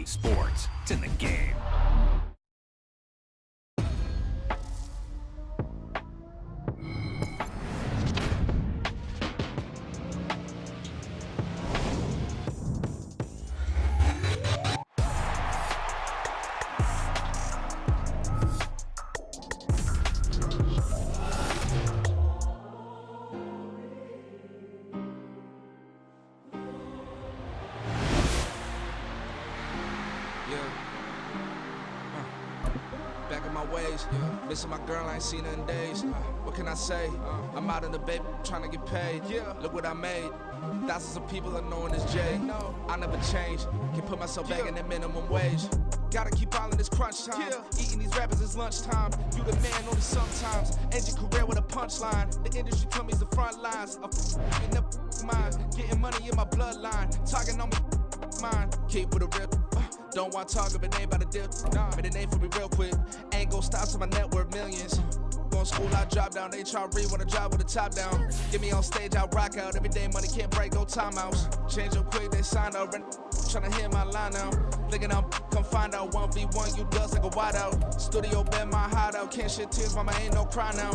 talking sports. It's in the game. Missing my girl, I ain't seen her in days. What can I say? I'm out in the bay, trying to get paid. Look what I made. Thousands of people are knowing this Jay. I never change. Can put myself back in the minimum wage. Gotta keep all in this crunch time. Eating these rappers is lunchtime. You the man only sometimes. End your career with a punchline. The industry told me it's the front lines. I'm in the mind. Getting money in my bloodline. Talking on my mind. Keep with a real. Don't want to talk if it ain't about the deal. But it ain't for me real quick. Ain't gon' stop till my net worth millions. Going school, I drop down. They try to read when I drop with the top down. Get me on stage, I rock out. Every day money can't break, no timeouts. Change up quick, they sign up. Tryna hear my line now. Thinking I'm come find out 1v1, you dust like a wideout. Studio been my hideout. Can't shed tears, mama ain't no cry now.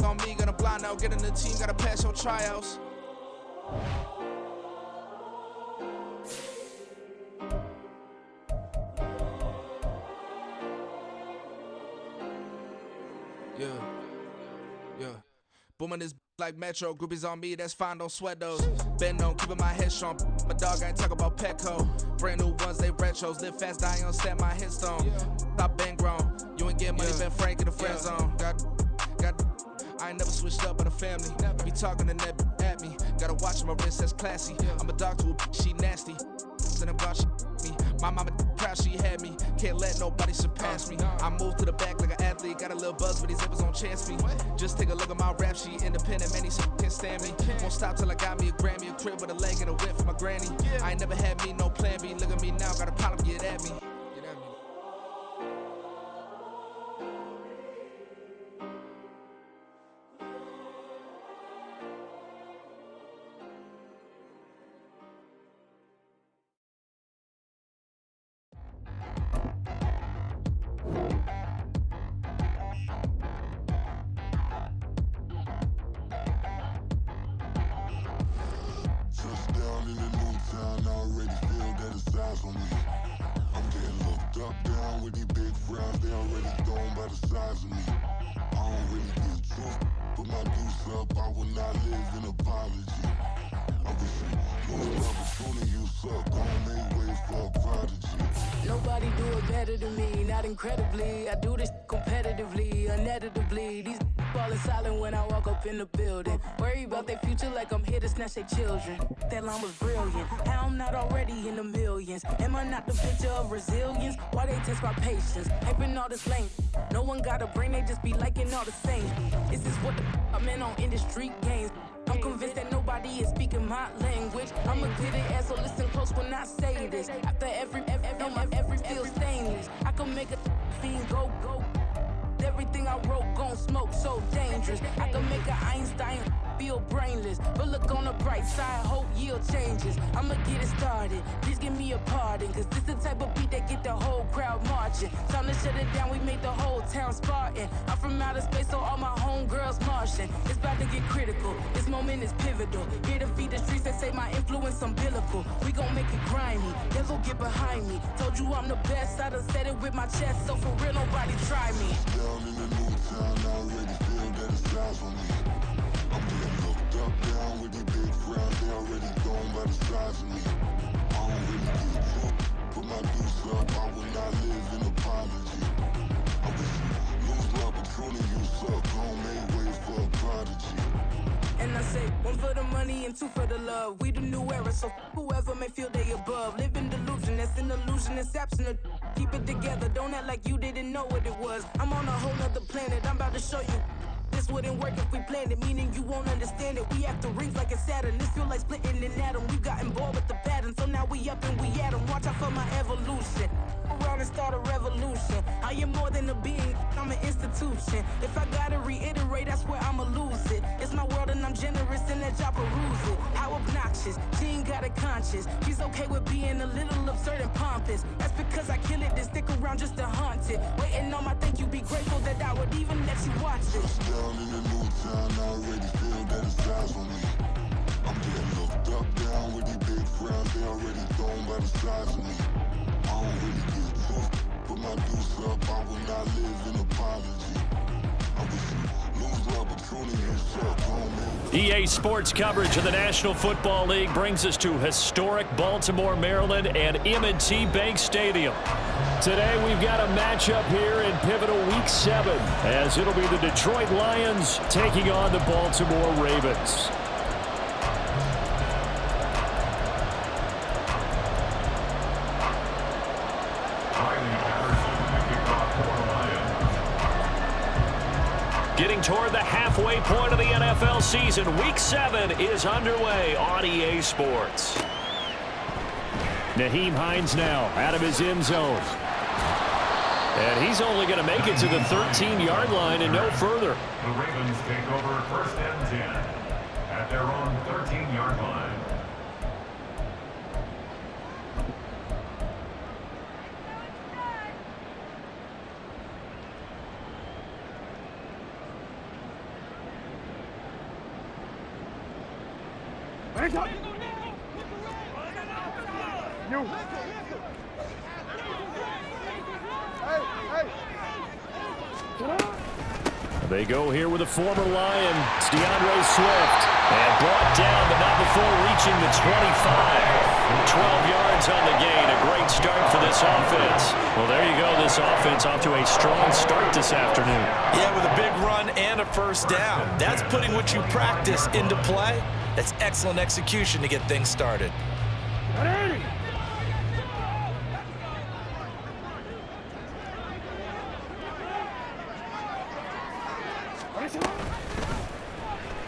On me, gonna blind out. Get in the team, gotta pass your tryouts. Booming this like Metro, groupies on me, that's fine, don't sweat those. Been on, keeping my head strong. My dog ain't talk about Petco. Brand new ones, they retros. Live fast, die on set my headstone. Stop been grown. You ain't get money, been frank in the friend zone. I ain't never switched up on the family. Be talking to that at me. Gotta watch my wrist, that's classy. I'm a dog to a she nasty. Then I'm glad she me. My mama proud she had me. Can't let nobody surpass me. I moved to the back like an athlete. Got a little buzz, but these zippers on chance me. Just take a look at my rap sheet. Independent, man, these can't stand me. Won't stop till I got me a Grammy, a crib with a leg and a whip for my granny. I ain't never had me no plan B. Look at me now, got a problem, get at me. Nobody do it better than me, not incredibly. I do this competitively, uneditably. These falling silent when I walk up in the building. Worry about their future like I'm here to snatch their children. That line was brilliant. How I'm not already in the millions? Am I not the picture of resilience? Why they test my patience? Hyping all this lame. No one got a brain, they just be liking all the same. This is what the I'm in on industry games. I'm convinced that nobody is speaking my language. I'm a good ass, so listen close when I say this. After every feel stainless. I can make a fiend go. Everything I wrote gon' smoke, so dangerous. I can make an Einstein feel brainless. But look on the bright side, hope yield changes. I'ma get it started, please give me a pardon. Cause this the type of beat that get the whole crowd marching. Time to shut it down, we make the whole town Spartan. I'm from outer space, so all my homegirls Martian. It's about to get critical, this moment is pivotal. Here to feed the streets that say my influence umbilical. We gon' make it grimy, devil get behind me. Told you I'm the best, I done said it with my chest. So for real, nobody try me. Down in the new town, I already feel that it's eyes on me. I'm getting looked up, down with these big frowns. They already gone by the size of me. I don't really get drunk, put my deuce up. I will not live in apology. I wish you lose my opportunity, you suck. Homemade way for a prodigy. And I say, one for the money and two for the love. We the new era, so whoever may feel they above. Live in delusion, that's an illusion, it's absent. Keep it together, don't act like you didn't know what it was. I'm on a whole nother planet, I'm about to show you. This wouldn't work if we planned it, meaning you won't understand it. We have to rings like it's Saturn. This feel like splitting an atom. We've gotten bored with the pattern, so now we up and we at 'em. Watch out for my evolution. Around and start a revolution. I am more than a being, I'm an institution. If I gotta reiterate, I swear I'ma lose it. It's my world and I'm generous, and edge, I peruse it. How obnoxious, she ain't got a conscience. She's okay with being a little absurd and pompous. That's because I kill it, then stick around just to haunt it. Waiting on my think you be grateful that I would even let you watch this. Down in the new town, I already feel that it's eyes on me. I'm getting looked up, down with these big crowds, they already thrown by the size of me. I don't really get tough, put my deuce up, I will not live in apology. I wish you lose the opportunity to suck, homie. EA Sports coverage of the National Football League brings us to historic Baltimore, Maryland and M&T Bank Stadium. Today we've got a matchup here in pivotal Week 7 as it'll be the Detroit Lions taking on the Baltimore Ravens. Getting toward the halfway point of the NFL season, Week 7 is underway on EA Sports. Nyheim Hines now out of his end zone. And he's only going to make it to the 13-yard line and no further. The Ravens take over 1st and 10 at their own 13-yard line. They go here with a former Lion, it's DeAndre Swift, and brought down, but not before reaching the 25. 12 yards on the gain, a great start for this offense. Well, there you go, this offense off to a strong start this afternoon. Yeah, with a big run and a first down. That's putting what you practice into play. That's excellent execution to get things started.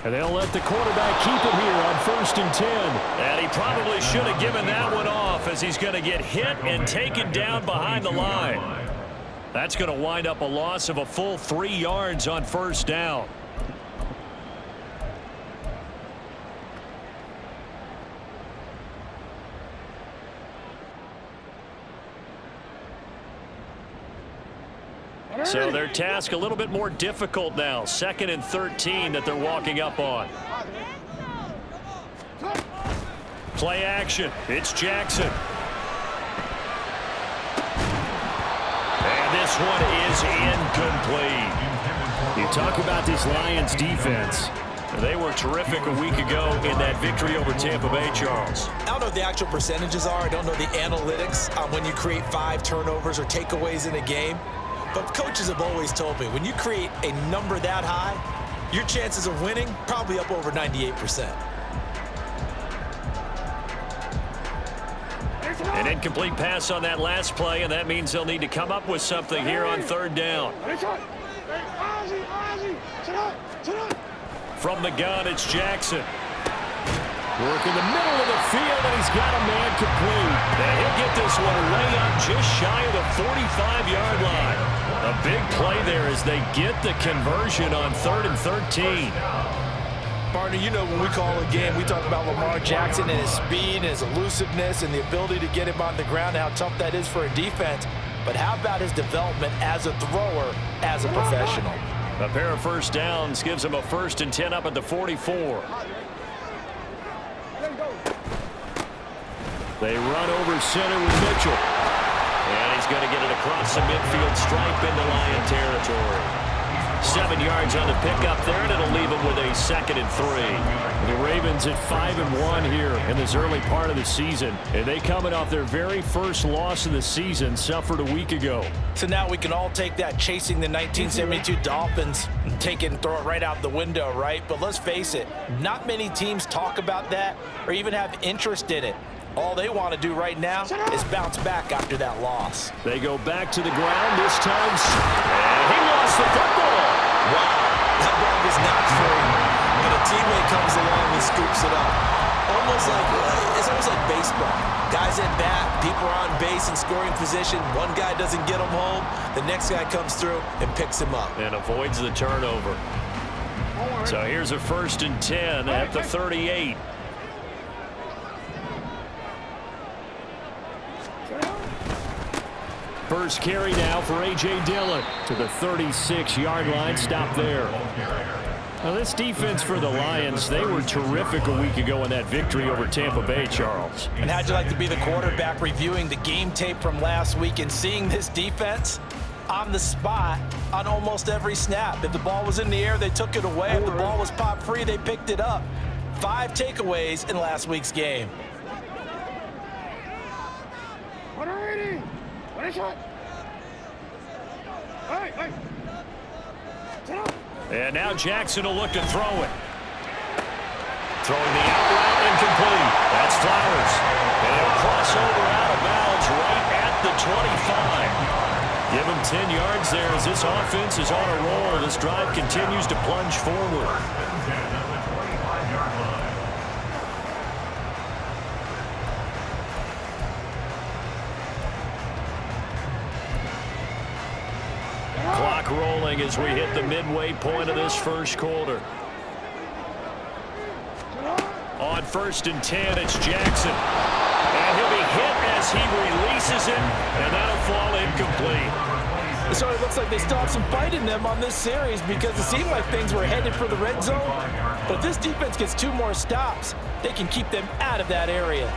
And they'll let the quarterback keep it here on 1st and 10. And he probably should have given that one off as he's going to get hit and taken down behind the line. That's going to wind up a loss of a full 3 yards on 1st down. So their task a little bit more difficult now. 2nd and 13 that they're walking up on. Play action. It's Jackson. And this one is incomplete. You talk about this Lions defense. They were terrific a week ago in that victory over Tampa Bay, Charles. I don't know what the actual percentages are. I don't know the analytics on when you create 5 turnovers or takeaways in a game. But coaches have always told me, when you create a number that high, your chances of winning probably up over 98%. An incomplete pass on that last play, and that means they'll need to come up with something here on 3rd down. From the gun, it's Jackson. Working the middle of the field, and he's got a man complete. And he'll get this one way up just shy of the 45-yard line. A big play there as they get the conversion on 3rd and 13. Partner, you know when we call a game, we talk about Lamar Jackson and his speed and his elusiveness and the ability to get him on the ground, how tough that is for a defense. But how about his development as a thrower, as a professional? A pair of 1st downs gives him a 1st and 10 up at the 44. They run over center with Mitchell. And he's going to get it across the midfield stripe into Lion territory. 7 yards on the pickup there, and it'll leave him with a 2nd and 3. The Ravens at 5-1 here in this early part of the season. And they coming off their very first loss of the season, suffered a week ago. So now we can all take that chasing the 1972 Dolphins and take it and throw it right out the window, right? But let's face it, not many teams talk about that or even have interest in it. All they want to do right now is bounce back after that loss. They go back to the ground this time. And he lost the football. Wow, that ball was not free, but a teammate comes along and scoops it up. It's almost like baseball. Guys at bat, people are on base in scoring position. One guy doesn't get him home. The next guy comes through and picks him up. And avoids the turnover. So here's a 1st and 10 at the 38. First carry now for A.J. Dillon to the 36-yard line. Stop there. Now this defense for the Lions, they were terrific a week ago in that victory over Tampa Bay, Charles. And how'd you like to be the quarterback reviewing the game tape from last week and seeing this defense on the spot on almost every snap? If the ball was in the air, they took it away. If the ball was popped free, they picked it up. 5 takeaways in last week's game. And now Jackson will look to throw it. Throwing the out route, incomplete. That's Flowers. And he'll cross over out of bounds right at the 25. Give him 10 yards there as this offense is on a roll. This drive continues to plunge forward. Clock rolling as we hit the midway point of this first quarter. On 1st and 10, it's Jackson. And he'll be hit as he releases it, and that'll fall incomplete. So it looks like they still have some fight in them on this series because it seemed like things were headed for the red zone. But if this defense gets 2 more stops, they can keep them out of that area.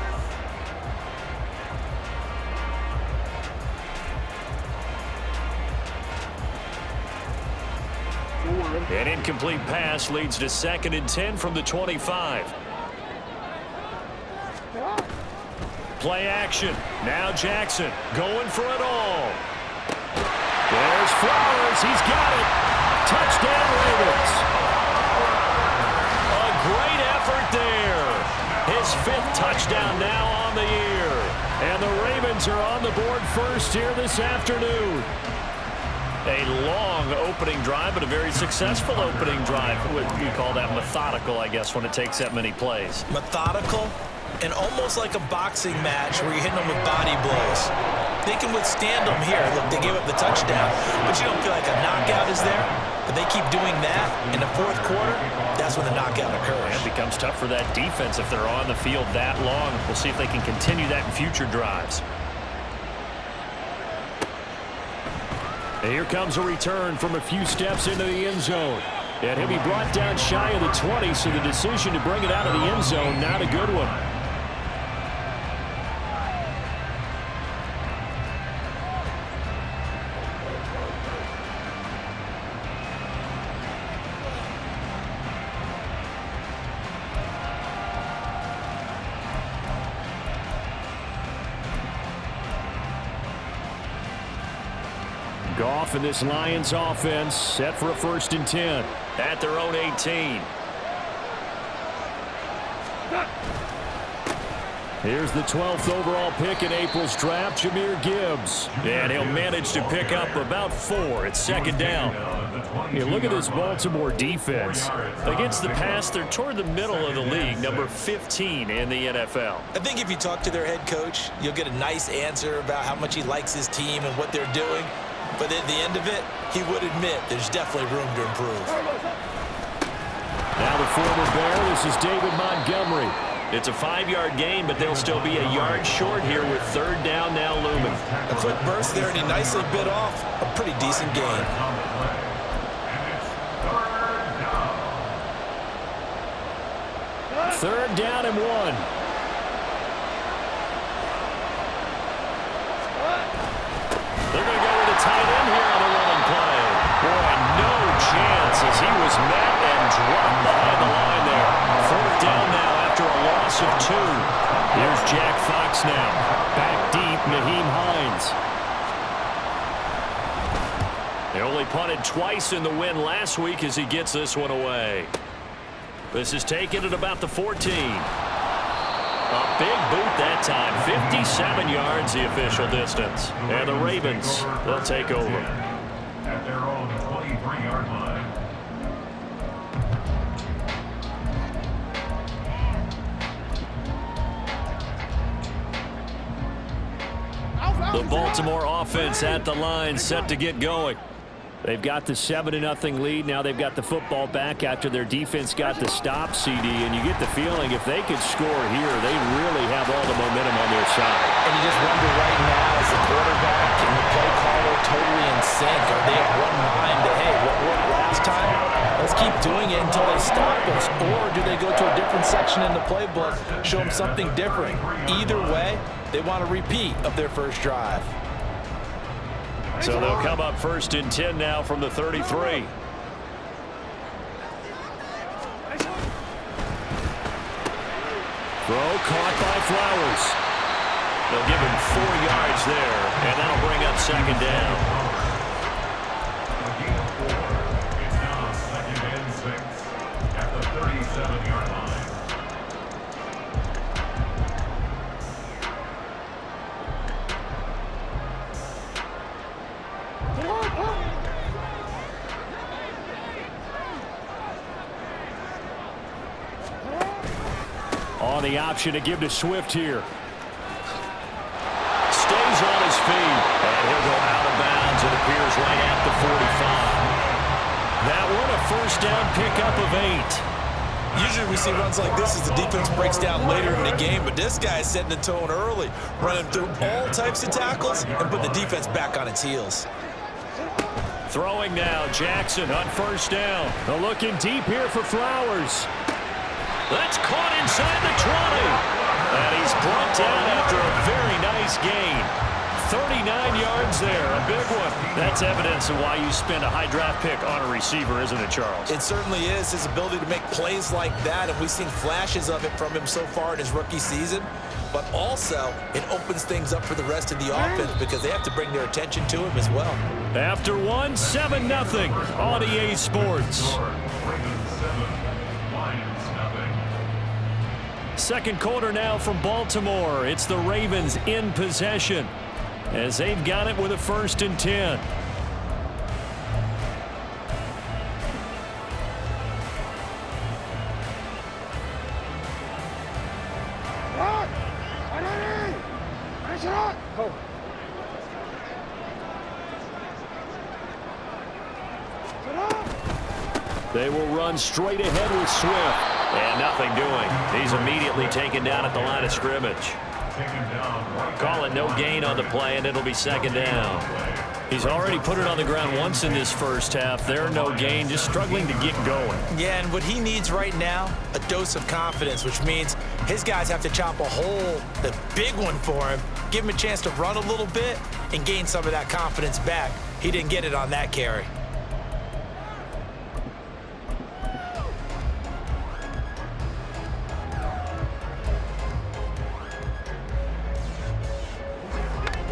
An incomplete pass leads to 2nd and 10 from the 25. Play action. Now Jackson going for it all. There's Flowers. He's got it. Touchdown, Ravens. A great effort there. His 5th touchdown now on the year. And the Ravens are on the board first here this afternoon. A long opening drive, but a very successful opening drive. We call that methodical, I guess, when it takes that many plays. Methodical and almost like a boxing match where you're hitting them with body blows. They can withstand them here. Look, they gave up the touchdown, but you don't feel like a knockout is there. But they keep doing that in the 4th quarter, that's when the knockout occurs. It becomes tough for that defense if they're on the field that long. We'll see if they can continue that in future drives. And here comes a return from a few steps into the end zone. And he'll be brought down shy of the 20, so the decision to bring it out of the end zone, not a good one. Goff and this Lions offense set for a 1st and 10 at their own 18. Here's the 12th overall pick in April's draft, Jahmyr Gibbs. And he'll manage to pick up about 4 at 2nd down. Yeah, look at this Baltimore defense. Against the pass, they're toward the middle of the league, number 15 in the NFL. I think if you talk to their head coach, you'll get a nice answer about how much he likes his team and what they're doing. But at the end of it, he would admit there's definitely room to improve. Now the former Bear, this is David Montgomery. It's a 5-yard gain, but they'll still be a yard short here with 3rd down now looming. A quick burst there, and he nicely bit off a pretty decent gain. 3rd down and 1. They're going to go with a tight end here on the running play. Boy, no chance as he was met and dropped behind the line there. 4th down now after a loss of 2. Here's Jack Fox now. Back deep, Naheem Hines. They only punted twice in the win last week as he gets this one away. This is taken at about the 14. A big boot that time. 57 yards the official distance. And the Ravens, they'll take over. At their own 23-yard line. The Baltimore offense at the line, set to get going. They've got the 7-0 lead. Now they've got the football back after their defense got the stop, CD. And you get the feeling if they could score here, they really have all the momentum on their side. And you just wonder right now, is the quarterback and the play caller totally in sync? Are they of one mind that, hey, what worked last time? Let's keep doing it until they stop us. Or do they go to a different section in the playbook, show them something different? Either way, they want a repeat of their first drive. So they'll come up 1st and 10 now from the 33. Throw caught by Flowers. They'll give him 4 yards there, and that'll bring up 2nd down. It's now 2nd and 6 at the 37-yard line. On the option to give to Swift here. Stays on his feet. And he'll go out of bounds. It appears right at the 45. That one a 1st down pickup of 8. Usually we see runs like this as the defense breaks down later in the game, but this guy is setting the tone early, running through all types of tackles and putting the defense back on its heels. Throwing now, Jackson on 1st down. A looking deep here for Flowers. That's caught inside the 20. And he's brought down after a very nice gain. 39 yards there, a big one. That's evidence of why you spend a high draft pick on a receiver, isn't it, Charles? It certainly is. His ability to make plays like that, and we've seen flashes of it from him so far in his rookie season. But also, it opens things up for the rest of the offense because they have to bring their attention to him as well. After 1, 7-0 on EA Sports. Ravens 7, Lions nothing. Second quarter now from Baltimore. It's the Ravens in possession as they've got it with a 1st and 10. They will run straight ahead with Swift. And nothing doing. He's immediately taken down at the line of scrimmage. Call it no gain on the play, and it'll be 2nd down. He's already put it on the ground once in this first half. There, no gain, just struggling to get going. Yeah, and what he needs right now, a dose of confidence, which means his guys have to chop a hole, the big one for him, give him a chance to run a little bit and gain some of that confidence back. He didn't get it on that carry.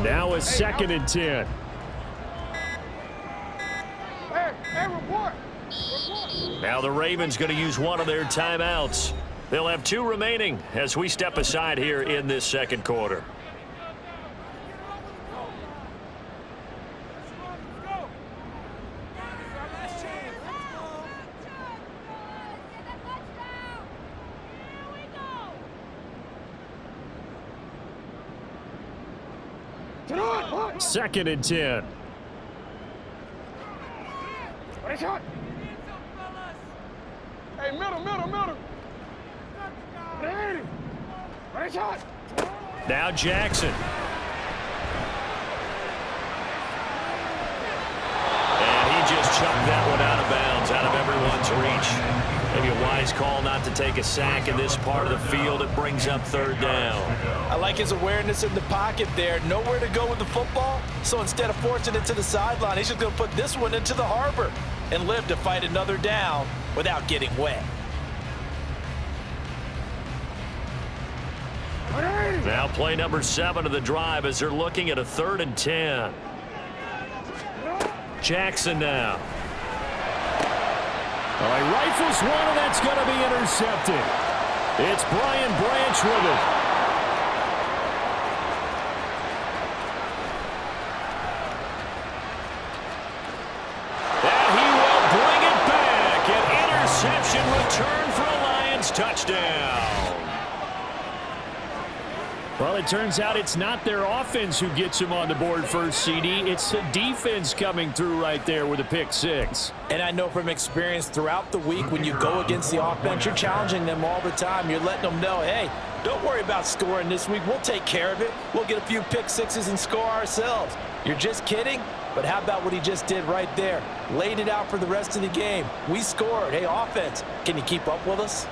Now a 2nd and 10. Now the Ravens going to use one of their timeouts. They'll have 2 remaining as we step aside here in this second quarter. Second and 10. Hey, middle. Right shot. Now Jackson. And he just chucked that one out of bounds, out of everyone's reach. Maybe a wise call not to take a sack in this part of the field. It brings up 3rd down. I like his awareness in the pocket there. Nowhere to go with the football. So instead of forcing it to the sideline, he's just going to put this one into the harbor and live to fight another down without getting wet. Now play number 7 of the drive as they're looking at a 3rd and 10. Jackson now. All right, rifles one, and that's going to be intercepted. It's Brian Branch with it. And he will bring it back. An interception return for a Lions touchdown. Well, it turns out it's not their offense who gets them on the board first, CD. It's the defense coming through right there with a pick six. And I know from experience throughout the week, when you go against the offense, you're challenging them all the time. You're letting them know, hey, don't worry about scoring this week. We'll take care of it. We'll get a few pick sixes and score ourselves. You're just kidding? But how about what he just did right there? Laid it out for the rest of the game. We scored. Hey, offense, can you keep up with us?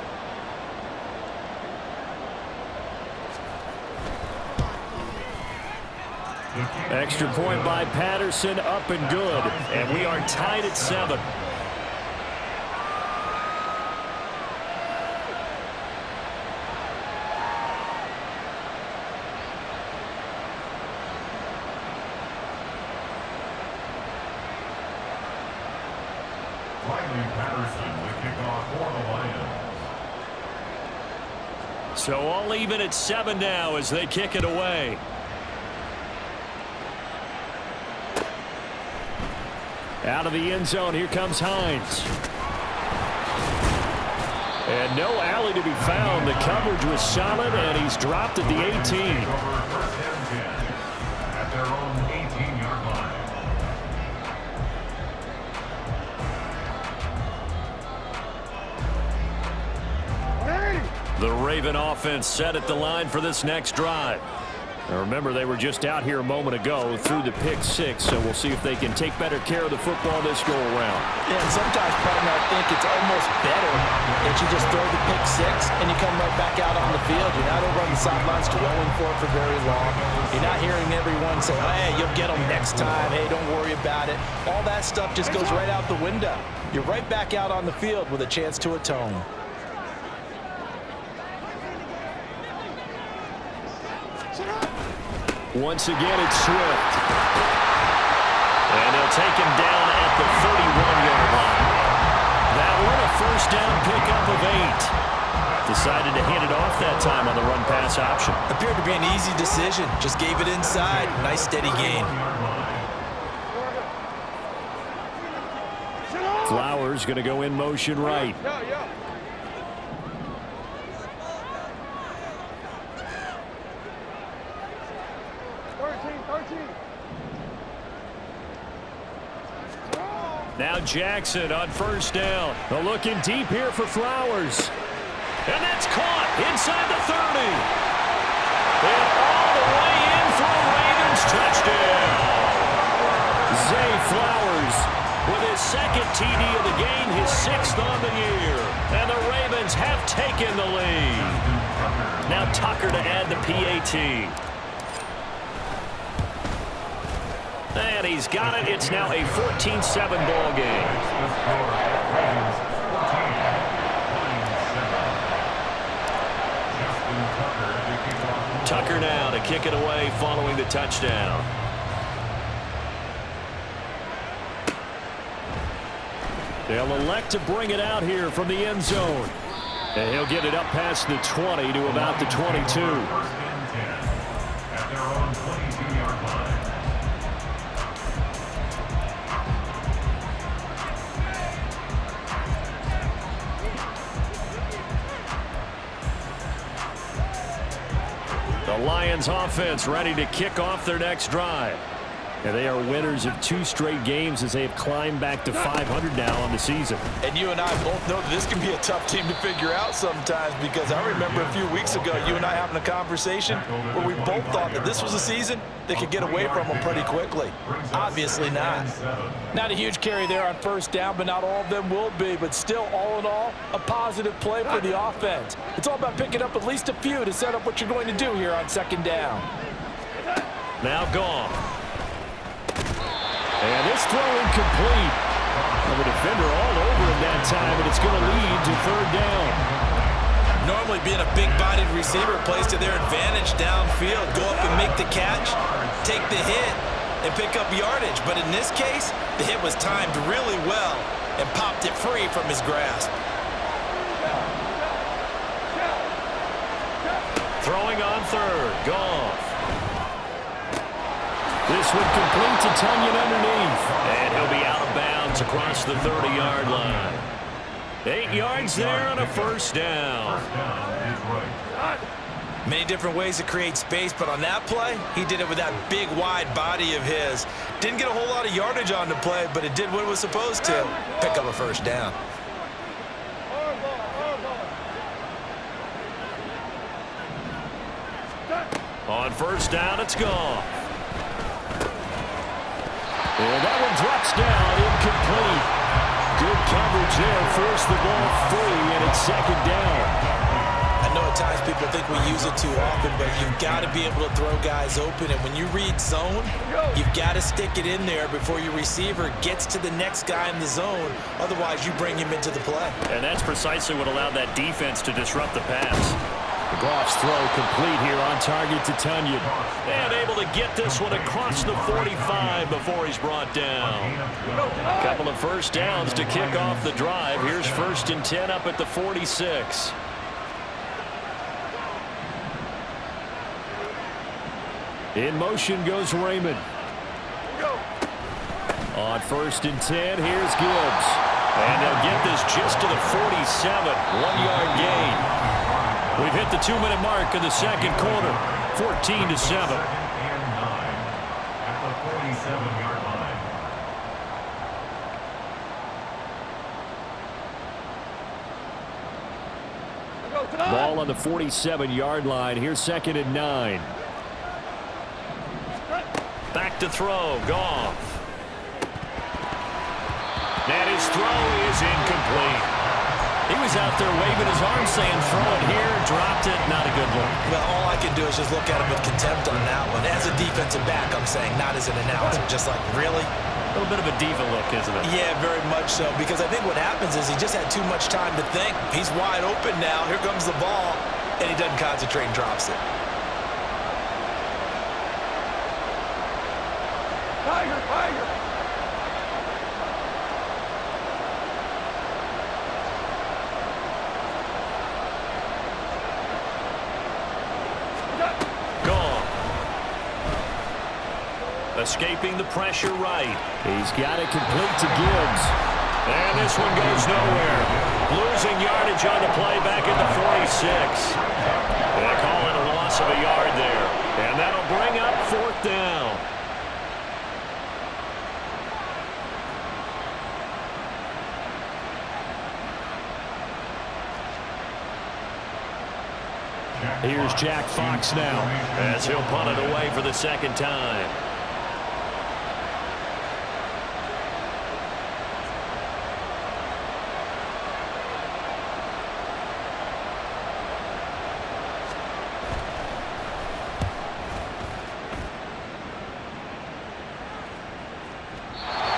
Extra point by Patterson, up and good. And we are tied at 7. Patterson, the kickoff for the Lions. So all even at 7 now as they kick it away. Out of the end zone, here comes Hines. And no alley to be found. The coverage was solid, and he's dropped at the 18. First and 10 at their own 18-yard line. The Raven offense set at the line for this next drive. Now remember, they were just out here a moment ago through the pick six, so we'll see if they can take better care of the football this go-around. Yeah, and sometimes, partner, I think it's almost better that you just throw the pick six and you come right back out on the field. You're not over on the sidelines dwelling for it for very long. You're not hearing everyone say, oh, hey, you'll get them next time. Hey, don't worry about it. All that stuff just goes right out the window. You're right back out on the field with a chance to atone. Once again, it's Swift. And they'll take him down at the 31-yard line. That one, a first down pickup of 8. Decided to hand it off that time on the run-pass option. Appeared to be an easy decision. Just gave it inside. Nice, steady gain. Flowers going to go in motion right. Now Jackson on first down. Looking deep here for Flowers. And that's caught inside the 30. And all the way in for a Ravens touchdown. Zay Flowers with his second TD of the game, his 6th on the year. And the Ravens have taken the lead. Now Tucker to add the PAT. And he's got it. It's now a 14-7 ball game. Tucker now to kick it away following the touchdown. They'll elect to bring it out here from the end zone. And he'll get it up past the 20 to about the 22. First and 10 at their own 22-yard line. The Lions offense ready to kick off their next drive. And they are winners of 2 straight games as they have climbed back to 500 now on the season. And you and I both know that this can be a tough team to figure out sometimes, because I remember a few weeks ago you and I having a conversation where we both thought that this was a season that could get away from them pretty quickly. Obviously not. Not a huge carry there on first down, but not all of them will be. But still, all in all, a positive play for the offense. It's all about picking up at least a few to set up what you're going to do here on second down. Now gone. And this throw incomplete. And the defender all over him that time, and it's going to lead to third down. Normally being a big-bodied receiver plays to their advantage downfield. Go up and make the catch, take the hit, and pick up yardage. But in this case, the hit was timed really well and popped it free from his grasp. Throwing on third. Goff. This would complete to Tunyon underneath. And he'll be out of bounds across the 30-yard line. 8 yards there on a first down. First down is right. Many different ways to create space, but on that play, he did it with that big, wide body of his. Didn't get a whole lot of yardage on the play, but it did what it was supposed to. Pick up a first down. On first down, it's gone. And that one drops down, incomplete. Good coverage there, forced the ball free, and it's second down. I know at times people think we use it too often, but you've got to be able to throw guys open. And when you read zone, you've got to stick it in there before your receiver gets to the next guy in the zone. Otherwise, you bring him into the play. And that's precisely what allowed that defense to disrupt the pass. Goff's throw complete here on target to Tunyon. And able to get this one across the 45 before he's brought down. A couple of first downs to kick off the drive. Here's 1st and 10 up at the 46. In motion goes Raymond. On 1st and 10, here's Gibbs. And they'll get this just to the 47. 1-yard gain. We've hit the 2-minute mark of the second quarter. 14-7. And 9 at the 47-yard line. Ball on the 47-yard line. Here's 2nd and 9. Back to throw. Goff. And his throw is incomplete. He was out there waving his arm saying throw it here, dropped it, not a good look. Well, all I can do is just look at him with contempt on that one. As a defensive back, I'm saying, not as an announcer. Just like, really? A little bit of a diva look, isn't it? Yeah, very much so, because I think what happens is he just had too much time to think. He's wide open now. Here comes the ball, and he doesn't concentrate and drops it. Tiger, Tiger. Escaping the pressure right. He's got it complete to Gibbs. And this one goes nowhere. Losing yardage on the play back at the 46. They call it a loss of a yard there. And that'll bring up 4th down. Here's Jack Fox now as he'll punt it away for the second time.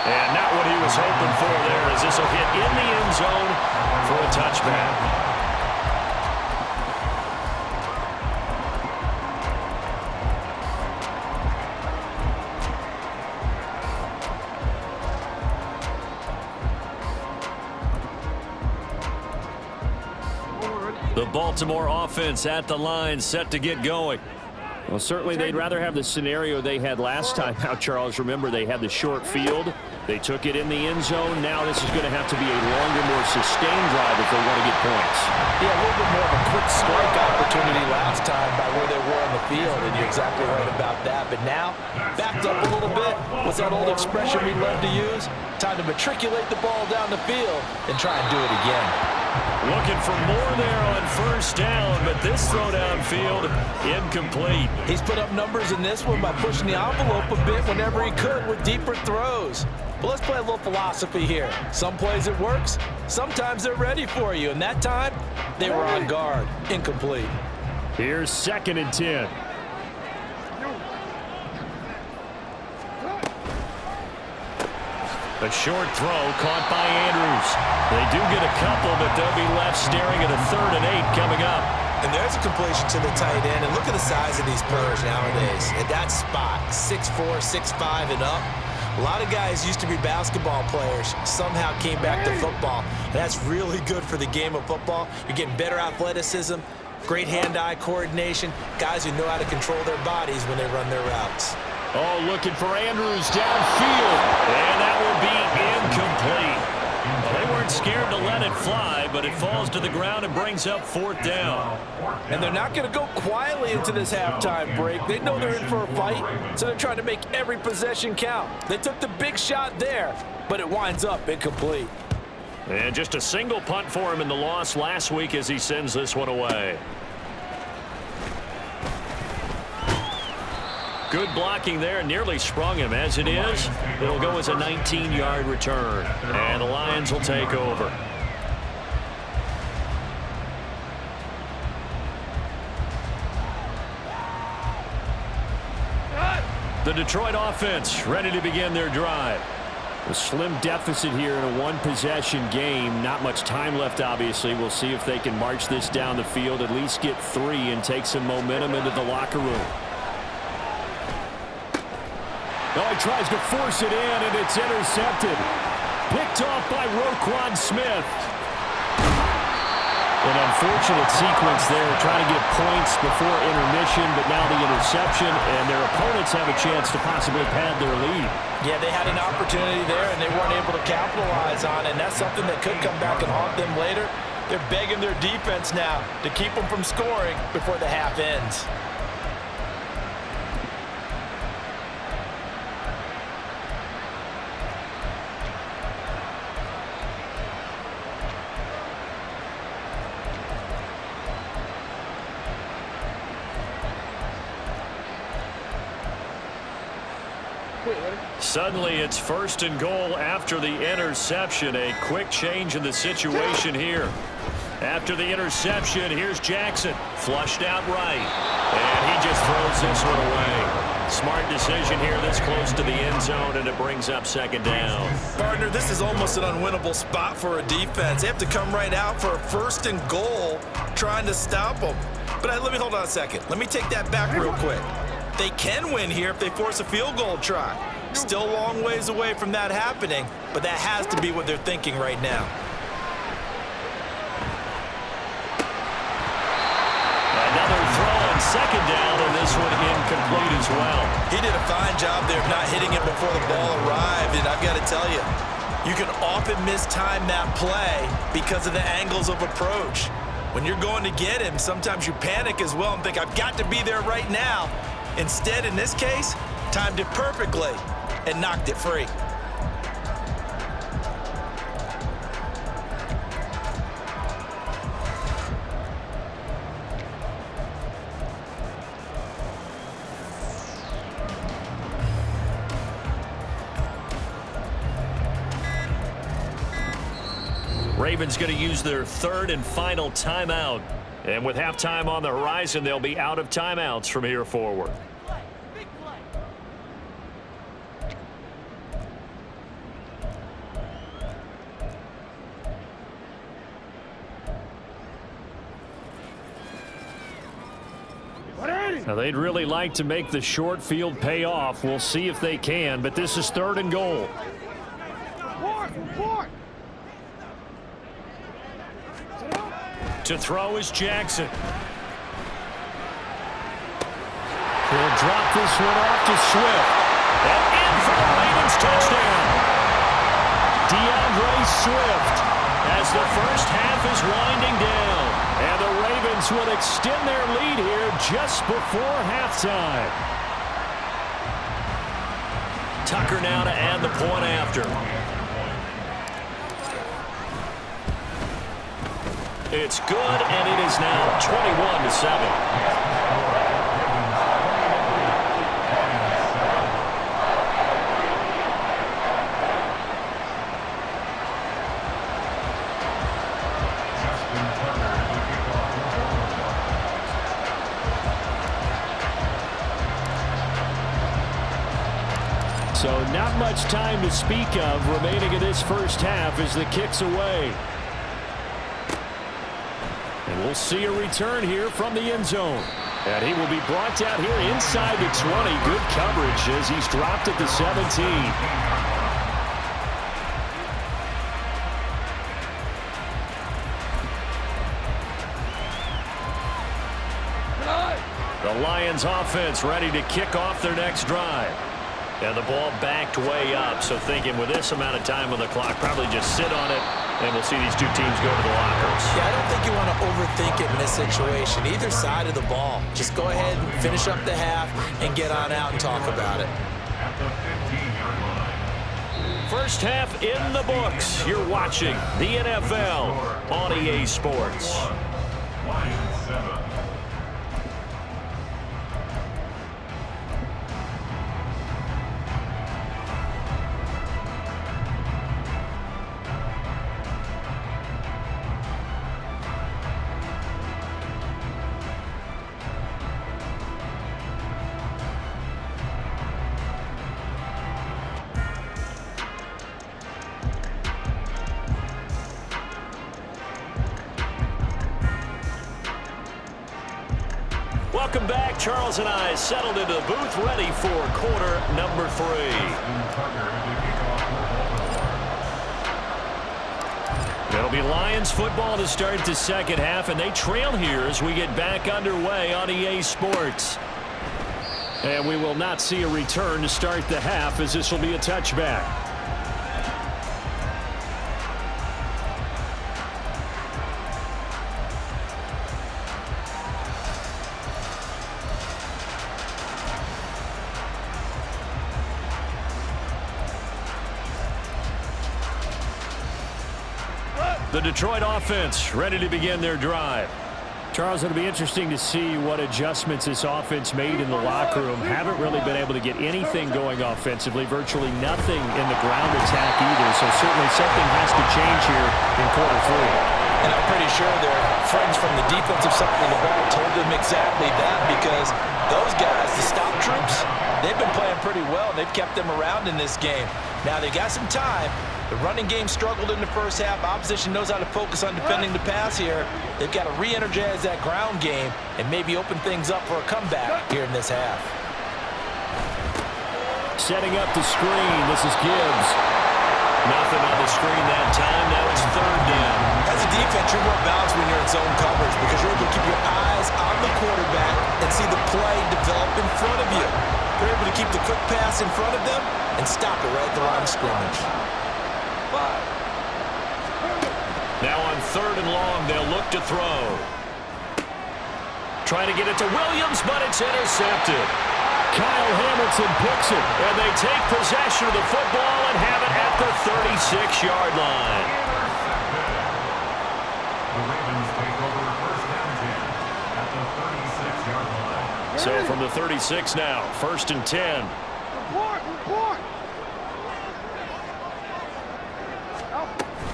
And not what he was hoping for there, as this will hit in the end zone for a touchback. The Baltimore offense at the line, set to get going. Well, certainly they'd rather have the scenario they had last time out, Charles. Remember, they had the short field. They took it in the end zone. Now this is going to have to be a longer, more sustained drive if they want to get points. Yeah, a little bit more of a quick strike opportunity last time by where they were on the field, and you're exactly right about that. But now, backed up a little bit. What's that old expression we love to use? Time to matriculate the ball down the field and try and do it again. Looking for more there on first down, but this throw downfield, incomplete. He's put up numbers in this one by pushing the envelope a bit whenever he could with deeper throws. But let's play a little philosophy here. Some plays it works, sometimes they're ready for you, and that time, they were on guard. Incomplete. Here's 2nd and 10. A short throw caught by Andrews. They do get a couple, but they'll be left staring at a 3rd and 8 coming up. And there's a completion to the tight end. And look at the size of these players nowadays. At that spot, 6'4", 6'5", and up. A lot of guys used to be basketball players, somehow came back to football. And that's really good for the game of football. You're getting better athleticism, great hand-eye coordination, guys who know how to control their bodies when they run their routes. Oh, looking for Andrews downfield. And that will be incomplete. Well, they weren't weren't scared to let it fly, but it falls to the ground and brings up 4th down. And they're not going to go quietly into this halftime break. They know they're in for a fight, so they're trying to make every possession count. They took the big shot there, but it winds up incomplete. And just a single punt for him in the loss last week as he sends this one away. Good blocking there, nearly sprung him. As it is, it'll go as a 19-yard return. And the Lions will take over. The Detroit offense ready to begin their drive. A slim deficit here in a one-possession game. Not much time left, obviously. We'll see if they can march this down the field, at least get 3 and take some momentum into the locker room. Oh, he tries to force it in, and it's intercepted. Picked off by Roquan Smith. An unfortunate sequence there, trying to get points before intermission, but now the interception, and their opponents have a chance to possibly pad their lead. Yeah, they had an opportunity there, and they weren't able to capitalize on it, and that's something that could come back and haunt them later. They're begging their defense now to keep them from scoring before the half ends. Suddenly it's 1st and goal after the interception. A quick change in the situation here. After the interception, here's Jackson. Flushed out right. And he just throws this one away. Smart decision here this close to the end zone, and it brings up 2nd down. Partner, this is almost an unwinnable spot for a defense. They have to come right out for a 1st and goal trying to stop them. But let me hold on a second. Let me take that back real quick. They can win here if they force a field goal try. Still a long ways away from that happening, but that has to be what they're thinking right now. Another throw on 2nd down, and this one incomplete as well. He did a fine job there of not hitting it before the ball arrived, and I've got to tell you, you can often mistime that play because of the angles of approach. When you're going to get him, sometimes you panic as well and think, I've got to be there right now. Instead, in this case, timed it perfectly and knocked it free. Ravens going to use their 3rd and final timeout. And with halftime on the horizon, they'll be out of timeouts from here forward. Now, they'd really like to make the short field pay off. We'll see if they can, but this is 3rd and goal. To throw is Jackson. He'll drop this one off to Swift. And in for the Ravens touchdown. DeAndre Swift as the first half is winding down. And the Ravens will extend their lead here just before halftime. Tucker now to add the point after. It's good, and it is now 21-7. So not much time to speak of remaining in this first half as the kick's away. And we'll see a return here from the end zone. And he will be brought down here inside the 20. Good coverage as he's dropped at the 17. The Lions offense ready to kick off their next drive. And the ball backed way up, so thinking with this amount of time on the clock, probably just sit on it And we'll see these two teams go to the lockers. Yeah, I don't think you want to overthink it in this situation. Either side of the ball. Just go ahead and finish up the half and get on out and talk about it. At the 15-yard line. First half in the books. You're watching the NFL on EA Sports. Lions 7. Welcome back. Charles and I settled into the booth, ready for quarter number 3. It'll be Lions football to start the second half, and they trail here as we get back underway on EA Sports. And we will not see a return to start the half, as this will be a touchback. The Detroit offense ready to begin their drive. Charles, it'll be interesting to see what adjustments this offense made in the locker room. Haven't really been able to get anything going offensively, virtually nothing in the ground attack either. So certainly something has to change here in quarter 3. And I'm pretty sure their friends from the defensive side of the ball told them exactly that, because those guys, the stop troops, they've been playing pretty well. They've kept them around in this game. Now they got some time. The running game struggled in the first half. Opposition knows how to focus on defending the pass here. They've got to re-energize that ground game and maybe open things up for a comeback here in this half. Setting up the screen. This is Gibbs. Nothing on the screen that time. Now it's third down. As a defense, you're more balanced when you're in zone coverage because you're able to keep your eyes on the quarterback and see the play develop in front of you. You're able to keep the quick pass in front of them and stop it right at the line of scrimmage. Now on third and long, they'll look to throw. Trying to get it to Williams, but it's intercepted. Kyle Hamilton picks it, and they take possession of the football and have it at the 36-yard line. The Ravens take over first down 10 at the 36-yard line. So from the 36 now, first and 10. Report!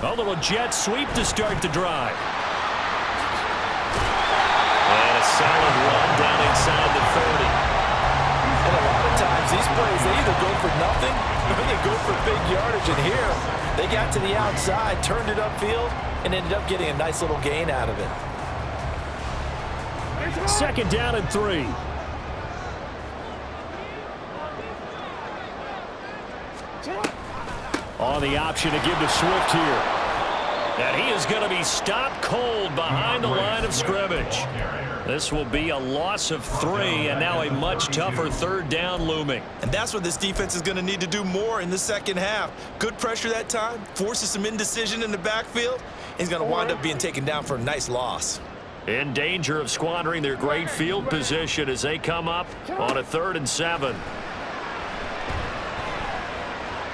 A little jet sweep to start the drive. And a solid run down inside the 30. And a lot of times, these plays, they either go for nothing or they go for big yardage. And here, they got to the outside, turned it upfield, and ended up getting a nice little gain out of it. Second down and 3. On the option to give to Swift here. And he is going to be stopped cold behind the line of scrimmage. This will be a loss of 3, and now a much tougher third down looming. And that's what this defense is going to need to do more in the second half. Good pressure that time, forces some indecision in the backfield. He's going to wind up being taken down for a nice loss. In danger of squandering their great field position as they come up on a 3rd and 7.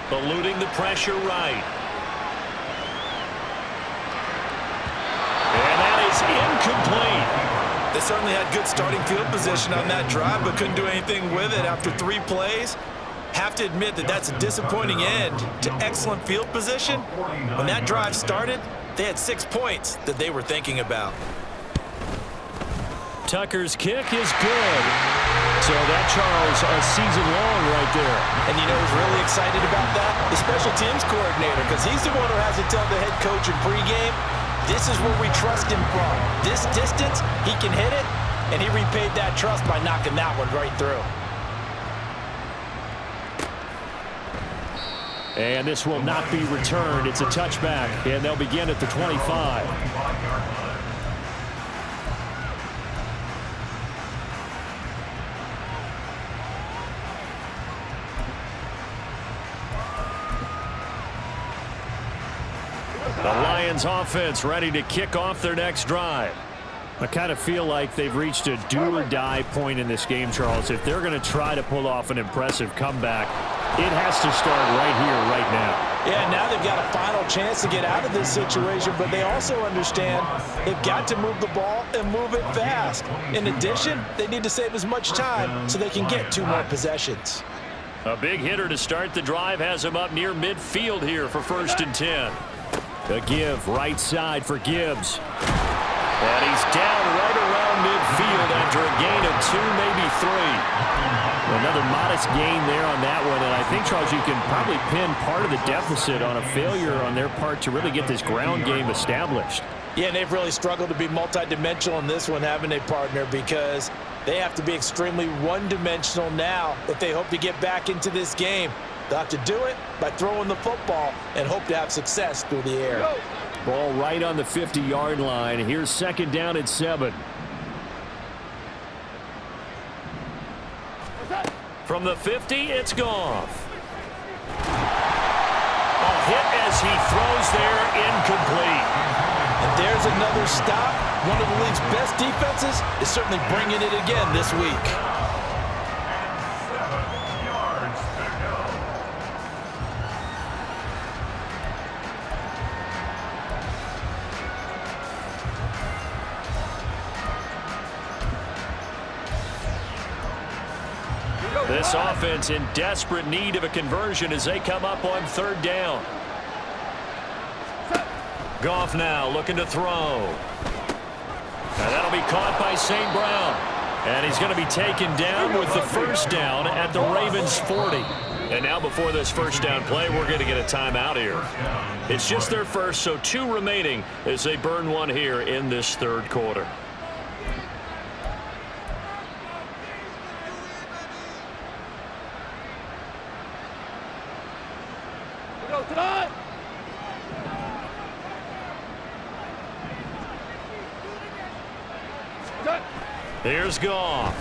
Eluding the pressure right. And that is incomplete. They certainly had good starting field position on that drive, but couldn't do anything with it after 3 plays. Have to admit that that's a disappointing end to excellent field position. When that drive started, they had 6 points that they were thinking about. Tucker's kick is good. So that, Charles, a season long right there. And you know who's really excited about that? The special teams coordinator, because he's the one who has to tell the head coach in pregame, this is where we trust him from. This distance, he can hit it, and he repaid that trust by knocking that one right through. And this will not be returned. It's a touchback, and they'll begin at the 25. The Lions offense ready to kick off their next drive. I kind of feel like they've reached a do-or-die point in this game, Charles. If they're going to try to pull off an impressive comeback, it has to start right here, right now. Yeah, now they've got a final chance to get out of this situation, but they also understand they've got to move the ball and move it fast. In addition, they need to save as much time so they can get 2 more possessions. A big hitter to start the drive has him up near midfield here for 1st and 10. The give, right side for Gibbs. And he's down right around midfield after a gain of 2, maybe 3. Another modest gain there on that one, and I think, Charles, you can probably pin part of the deficit on a failure on their part to really get this ground game established. Yeah, and they've really struggled to be multidimensional in this one, haven't they, partner, because they have to be extremely one-dimensional now if they hope to get back into this game. They'll have to do it by throwing the football and hope to have success through the air. Ball right on the 50-yard line. Here's 2nd down and 7. From the 50, it's Goff. A hit as he throws there, incomplete. And there's another stop. One of the league's best defenses is certainly bringing it again this week. 7 yards to go. This offense in desperate need of a conversion as they come up on 3rd down. Goff now looking to throw. And that'll be caught by St. Brown. And he's going to be taken down with the 1st down at the Ravens' 40. And now before this 1st down play, we're going to get a timeout here. It's just their first, so 2 remaining as they burn one here in this 3rd quarter. Here's Goff.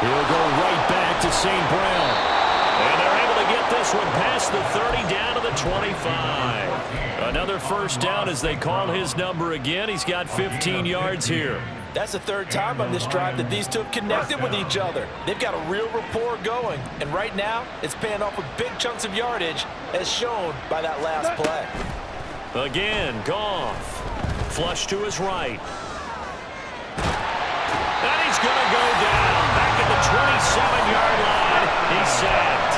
He'll go right back to St. Brown. And they're able to get this one past the 30 down to the 25. Another 1st down as they call his number again. He's got 15 yards here. That's the 3rd time on this drive that these two have connected with each other. They've got a real rapport going. And right now, it's paying off with big chunks of yardage as shown by that last play. Again, Goff. Flush to his right. And he's going to go down back at the 27-yard line. He's sacked.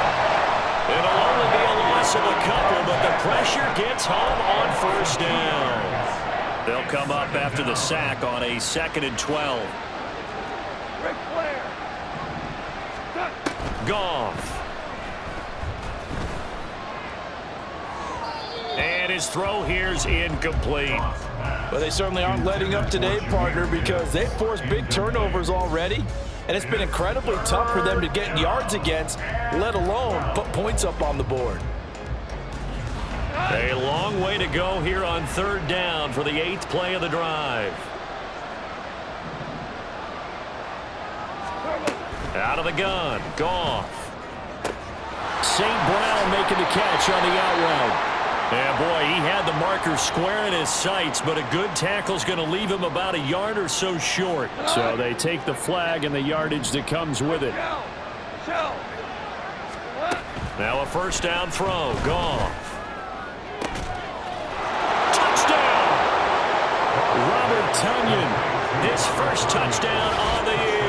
It'll only be a loss of a couple, but the pressure gets home on 1st down. They'll come up after the sack on a 2nd and 12. Goff. And his throw here's incomplete. Well, they certainly aren't letting up today, partner, because they've forced big turnovers already, and it's been incredibly tough for them to get yards against, let alone put points up on the board. A long way to go here on 3rd down for the 8th play of the drive. Out of the gun, Goff. St. Brown making the catch on the out route. Yeah, boy, he had the marker square in his sights, but a good tackle's going to leave him about a yard or so short. So they take the flag and the yardage that comes with it. Now a 1st down throw. Goff. Touchdown! Robert Tonyan, His 1st touchdown on the year.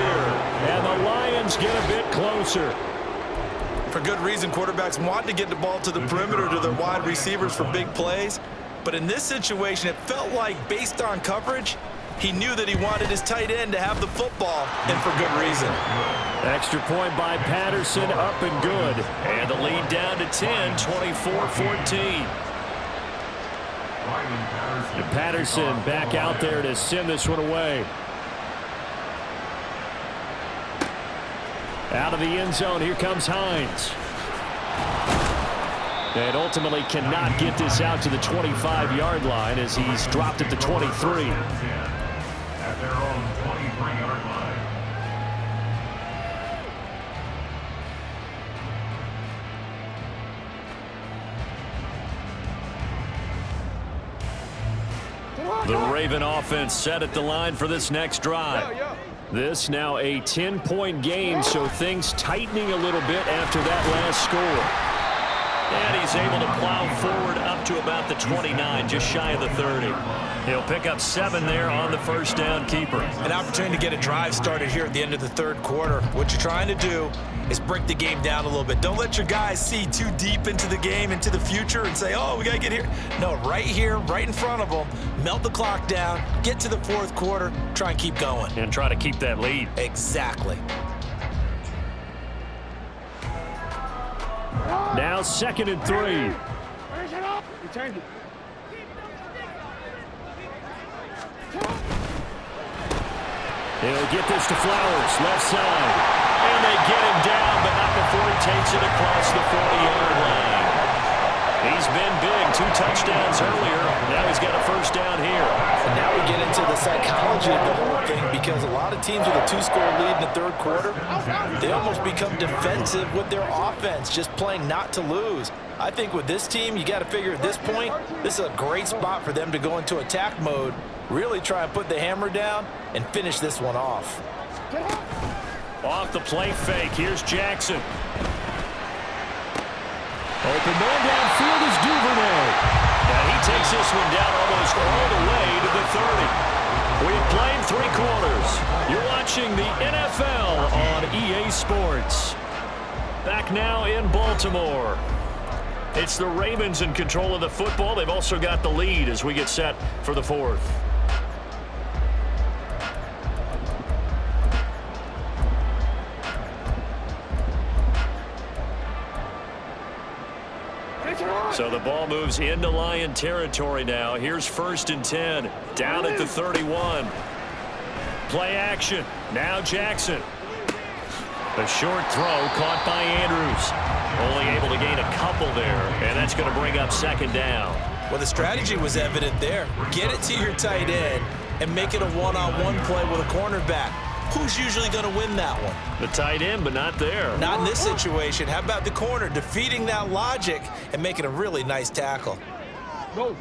and the Lions get a bit closer. For good reason, quarterbacks want to get the ball to the perimeter to their wide receivers for big plays. But in this situation, it felt like, based on coverage, he knew that he wanted his tight end to have the football, and for good reason. Extra point by Patterson, up and good. And the lead down to 10, 24-14. And Patterson back out there to send this one away. Out of the end zone, here comes Hines. And ultimately cannot get this out to the 25-yard line as he's dropped at the 23. At their own 23-yard line. The Raven offense set at the line for this next drive. This now a 10-point game, so things tightening a little bit after that last score. And he's able to plow forward up to about the 29, just shy of the 30. He'll pick up 7 there on the first down keeper. An opportunity to get a drive started here at the end of the third quarter. What you're trying to do is break the game down a little bit. Don't let your guys see too deep into the game, into the future, and say, oh, we got to get here. No, right here, right in front of them, melt the clock down, get to the fourth quarter, try and keep going. And try to keep that lead. Exactly. Now 2nd and 3. He'll get this to Flowers, left side. And they get him down, but not before he takes it across the 40-yard line. He's been big, 2 touchdowns earlier. Now he's got a first down here. And now we get into the psychology of the whole thing, because a lot of teams with a 2-score lead in the third quarter, they almost become defensive with their offense, just playing not to lose. I think with this team, you got to figure at this point, this is a great spot for them to go into attack mode, really try and put the hammer down and finish this one off. Off the play fake, here's Jackson. Open man downfield is Duvernay. And he takes this one down almost all the way to the 30. We've played 3 quarters. You're watching the NFL on EA Sports. Back now in Baltimore. It's the Ravens in control of the football. They've also got the lead as we get set for the 4th. So the ball moves into Lion territory now. Here's 1st and 10. Down at the 31. Play action. Now Jackson. A short throw caught by Andrews. Only able to gain a couple there, and that's going to bring up 2nd down. Well, the strategy was evident there. Get it to your tight end and make it a one-on-one play with a cornerback. Who's usually going to win that one? The tight end, but not there. Not in this situation. How about the corner defeating that logic and making a really nice tackle? Go.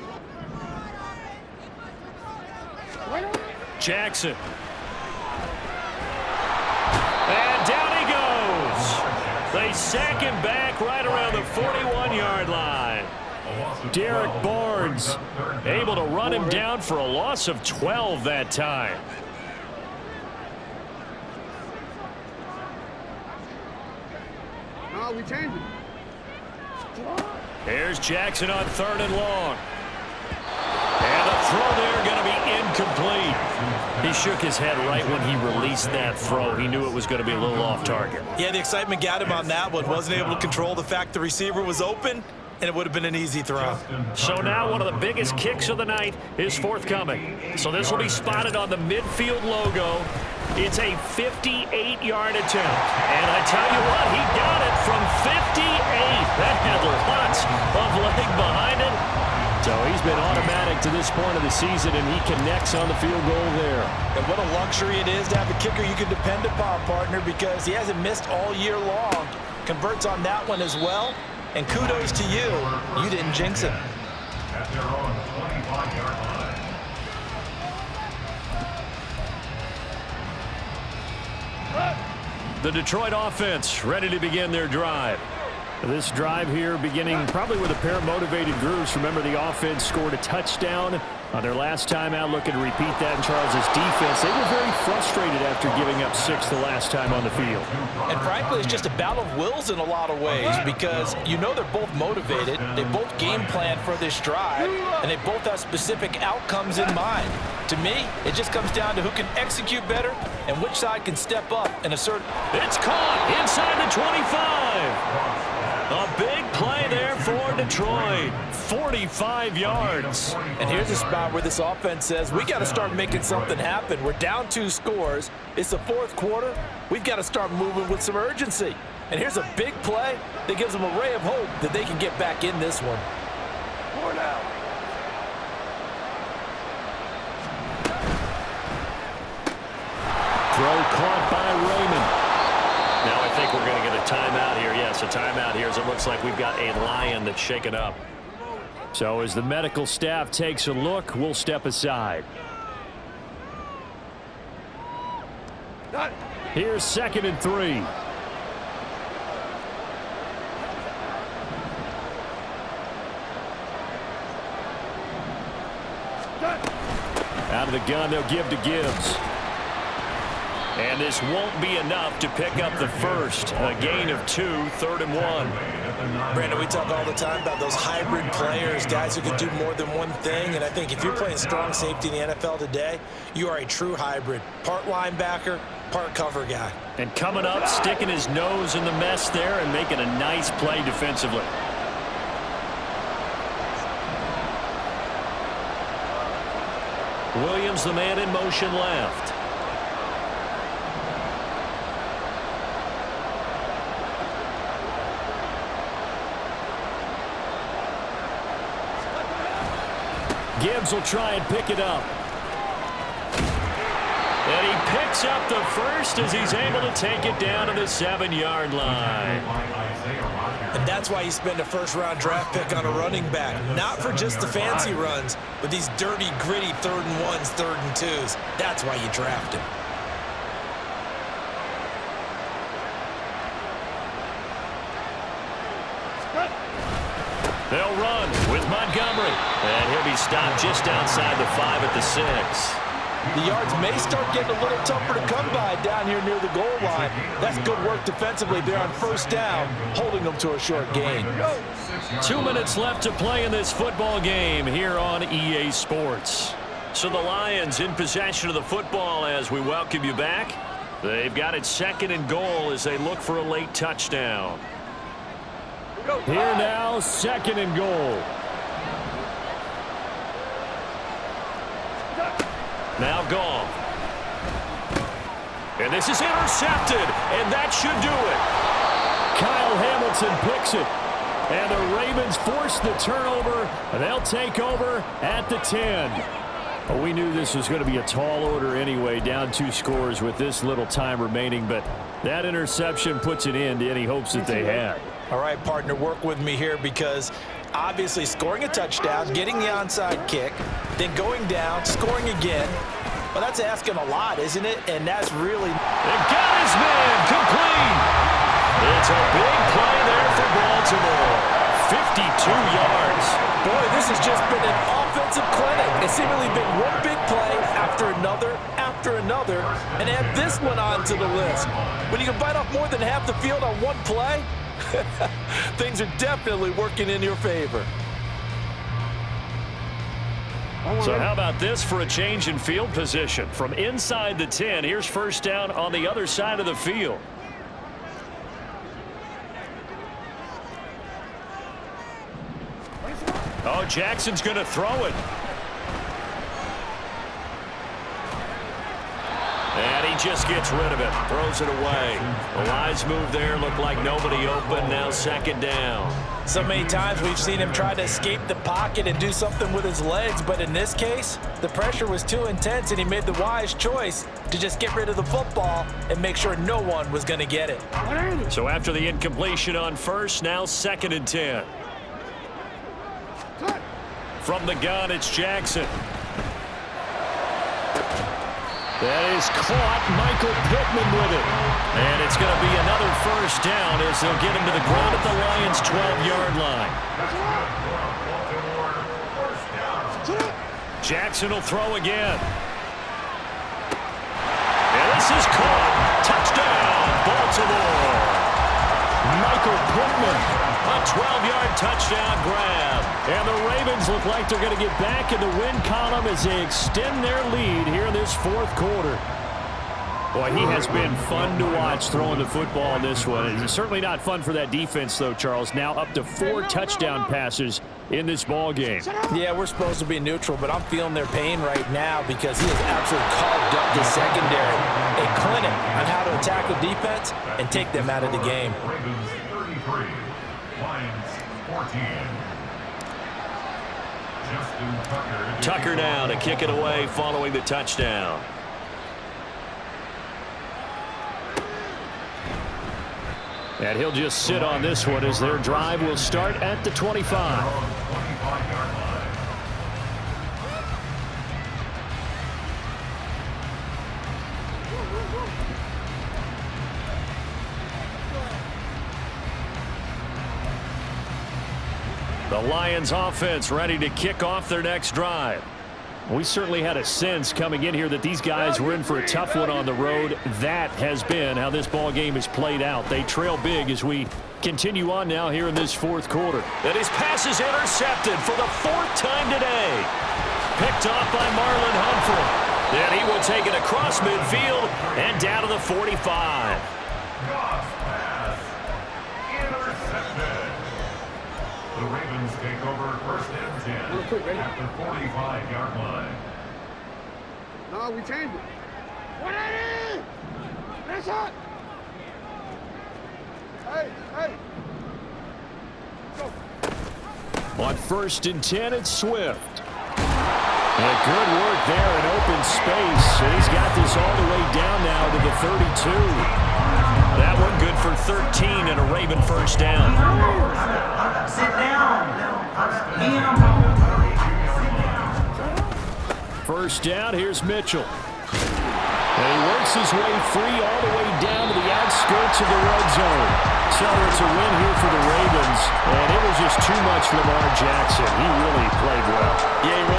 Jackson. And down he goes. They sack him back right around the 41-yard line. Derek Barnes able to run him down for a loss of 12 that time. No, we changed it. Here's Jackson on 3rd and long. And a throw there going to be incomplete. He shook his head right when he released that throw. He knew it was going to be a little off target. Yeah, the excitement got him on that one. Wasn't able to control the fact the receiver was open, and it would have been an easy throw. So now one of the biggest kicks of the night is forthcoming. So this will be spotted on the midfield logo. It's a 58-yard attempt. And I tell you what, he got it from 58. That had lots of leg behind it. So he's been automatic to this point of the season, and he connects on the field goal there. And what a luxury it is to have a kicker you can depend upon, partner, because he hasn't missed all year long. Converts on that one as well. And kudos to you. You didn't jinx him. At their own 25-yard line. The Detroit offense ready to begin their drive. This drive here beginning probably with a pair of motivated groups. Remember, the offense scored a touchdown on their last time out. Looking to repeat that in Charles' defense. They were very frustrated after giving up 6 the last time on the field. And frankly, it's just a battle of wills in a lot of ways, because you know they're both motivated. They both game plan for this drive, and they both have specific outcomes in mind. To me, it just comes down to who can execute better and which side can step up and assert. It's caught inside the 25. A big play there for Detroit. 45 yards. And here's a spot where this offense says, we got to start making something happen. We're down 2 scores. It's the 4th quarter. We've got to start moving with some urgency. And here's a big play that gives them a ray of hope that they can get back in this one. Throw caught by Raymond. Now I think we're going to get a timeout here. Yes, a timeout here as it looks like we've got a Lion that's shaken up. So as the medical staff takes a look, we'll step aside. Here's 2nd and 3. Out of the gun, they'll give to Gibbs. And this won't be enough to pick up the first. A gain of 2, 3rd and 1. Brandon, we talk all the time about those hybrid players, guys who can do more than one thing. And I think if you're playing strong safety in the NFL today, you are a true hybrid. Part linebacker, part cover guy. And coming up, sticking his nose in the mess there and making a nice play defensively. Williams, the man in motion left. Gibbs will try and pick it up. And he picks up the first as he's able to take it down to the 7-yard line. And that's why you spend a first-round draft pick on a running back. Not for just the fancy runs, but these dirty, gritty 3rd and 1s, 3rd and 2s. That's why you draft him. They'll run with Montgomery. And he'll be stopped just outside the 5 at the 6. The yards may start getting a little tougher to come by down here near the goal line. That's good work defensively there on 1st down, holding them to a short gain. 2 minutes left to play in this football game here on EA Sports. So the Lions in possession of the football as we welcome you back. They've got it 2nd and goal as they look for a late touchdown. Here now, 2nd and goal. Now Goff. And this is intercepted, and that should do it. Kyle Hamilton picks it. And the Ravens force the turnover, and they'll take over at the 10. Well, we knew this was going to be a tall order anyway, down 2 scores with this little time remaining, but that interception puts an end to any hopes that they had. All right, partner, work with me here because obviously scoring a touchdown, getting the onside kick, then going down, scoring again. Well, that's asking a lot, isn't it? And that's really... They've got his man complete. It's a big play there for Baltimore. 52 yards. Boy, this has just been an offensive clinic. It's seemingly been one big play after another, and add this one on to the list. When you can bite off more than half the field on one play, things are definitely working in your favor. So how about this for a change in field position? From inside the 10, here's 1st down on the other side of the field. Oh, Jackson's going to throw it. And he just gets rid of it, throws it away. A wise move there, looked like nobody open, now 2nd down. So many times we've seen him try to escape the pocket and do something with his legs, but in this case, the pressure was too intense and he made the wise choice to just get rid of the football and make sure no one was going to get it. So after the incompletion on 1st, now 2nd and 10. From the gun, it's Jackson. That is caught. Michael Pittman with it. And it's going to be another 1st down as they'll get him to the ground at the Lions' 12-yard line. Jackson will throw again. And this is caught. Touchdown, Baltimore. Michael Pittman, a 12-yard touchdown grab. And the Ravens look like they're going to get back in the win column as they extend their lead here in this 4th quarter. Boy, he has been fun to watch throwing the football in this one. It's certainly not fun for that defense, though, Charles. Now up to 4 touchdown passes in this ball game. Yeah, we're supposed to be neutral, but I'm feeling their pain right now because he has absolutely carved up the secondary. A clinic on how to attack the defense and take them out of the game. Ravens 33, Lions 14. Tucker now to kick it away following the touchdown. And he'll just sit on this one as their drive will start at the 25. The Lions offense ready to kick off their next drive. We certainly had a sense coming in here that these guys were in for a tough one on the road. That has been how this ball game has played out. They trail big as we continue on now here in this fourth quarter. And his pass is intercepted for the fourth time today. Picked off by Marlon Humphrey. And he will take it across midfield and down to the 45. Goss pass. Intercepted. The Ravens take over first and 10 at the 45-yard line. No, we changed it. 180! That's hot! Hey, hey! Go. On first and 10, it's Swift. And good work there in open space. And he's got this all the way down now to the 32. That one good for 13 and a Raven first down. Sit down. First down, here's Mitchell. And he works his way free all the way down to the outskirts of the red zone. So it's a win here for the Ravens. And it was just too much Lamar Jackson. He really played well. Yeah,